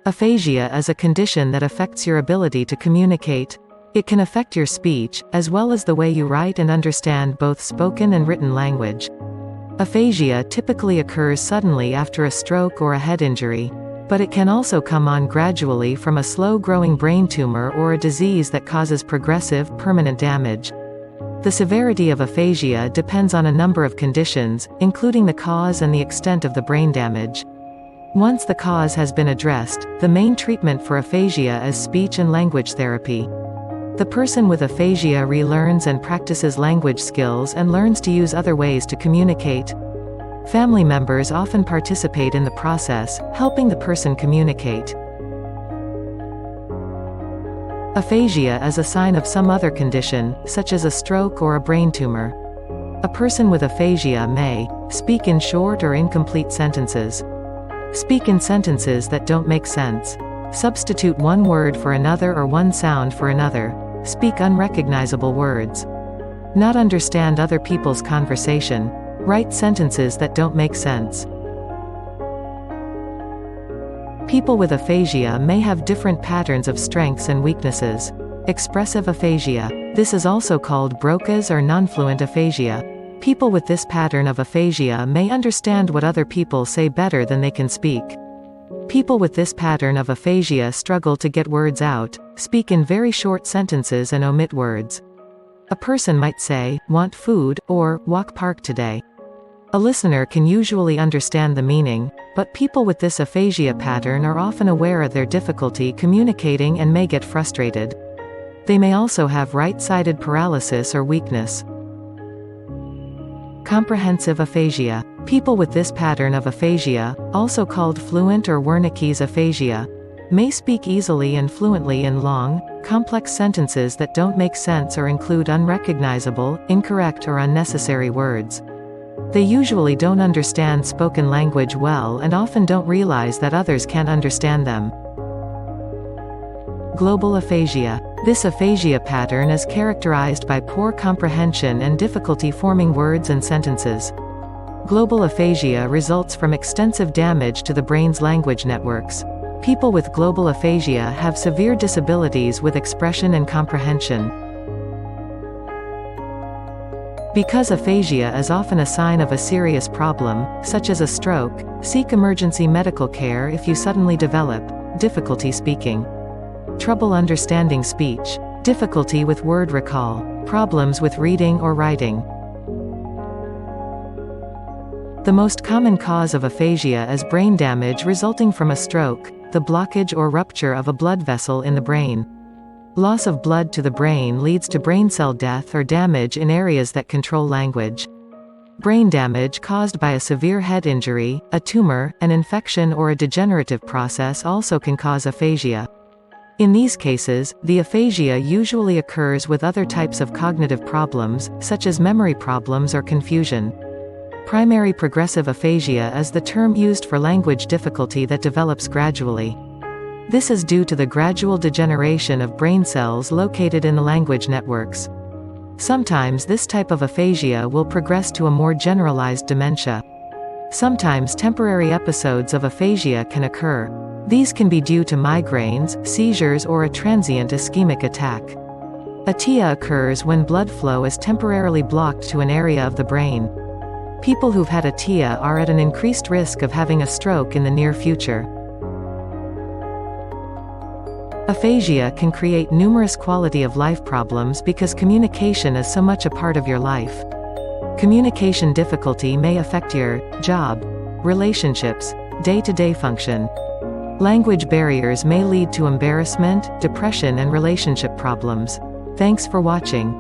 Aphasia is a condition that affects your ability to communicate. It can affect your speech, as well as the way you write and understand both spoken and written language. Aphasia typically occurs suddenly after a stroke or a head injury, but it can also come on gradually from a slow-growing brain tumor or a disease that causes progressive, permanent damage. The severity of aphasia depends on a number of conditions, including the cause and the extent of the brain damage. Once the cause has been addressed, the main treatment for aphasia is speech and language therapy. The person with aphasia relearns and practices language skills and learns to use other ways to communicate. Family members often participate in the process, helping the person communicate. Aphasia is a sign of some other condition, such as a stroke or a brain tumor. A person with aphasia may speak in short or incomplete sentences, speak in sentences that don't make sense, substitute one word for another or one sound for another, speak unrecognizable words, not understand other people's conversation, write sentences that don't make sense. People with aphasia may have different patterns of strengths and weaknesses. Expressive aphasia. This is also called Broca's or nonfluent aphasia. People with this pattern of aphasia may understand what other people say better than they can speak. People with this pattern of aphasia struggle to get words out, speak in very short sentences and omit words. A person might say, "Want food," or "Walk park today." A listener can usually understand the meaning, but people with this aphasia pattern are often aware of their difficulty communicating and may get frustrated. They may also have right-sided paralysis or weakness. Comprehensive aphasia. People with this pattern of aphasia, also called fluent or Wernicke's aphasia, may speak easily and fluently in long, complex sentences that don't make sense or include unrecognizable, incorrect or unnecessary words. They usually don't understand spoken language well and often don't realize that others can't understand them. Global aphasia. This aphasia pattern is characterized by poor comprehension and difficulty forming words and sentences. Global aphasia results from extensive damage to the brain's language networks. People with global aphasia have severe disabilities with expression and comprehension. Because aphasia is often a sign of a serious problem, such as a stroke, seek emergency medical care if you suddenly develop difficulty speaking, trouble understanding speech, difficulty with word recall, problems with reading or writing. The most common cause of aphasia is brain damage resulting from a stroke, the blockage or rupture of a blood vessel in the brain. Loss of blood to the brain leads to brain cell death or damage in areas that control language. Brain damage caused by a severe head injury, a tumor, an infection or a degenerative process also can cause aphasia. In these cases, the aphasia usually occurs with other types of cognitive problems, such as memory problems or confusion. Primary progressive aphasia is the term used for language difficulty that develops gradually. This is due to the gradual degeneration of brain cells located in the language networks. Sometimes this type of aphasia will progress to a more generalized dementia. Sometimes temporary episodes of aphasia can occur. These can be due to migraines, seizures or a transient ischemic attack. Atia occurs when blood flow is temporarily blocked to an area of the brain. People who've had atia are at an increased risk of having a stroke in the near future. Aphasia can create numerous quality-of-life problems because communication is so much a part of your life. Communication difficulty may affect your job, relationships, day-to-day function. Language barriers may lead to embarrassment, depression and relationship problems. Thanks for watching.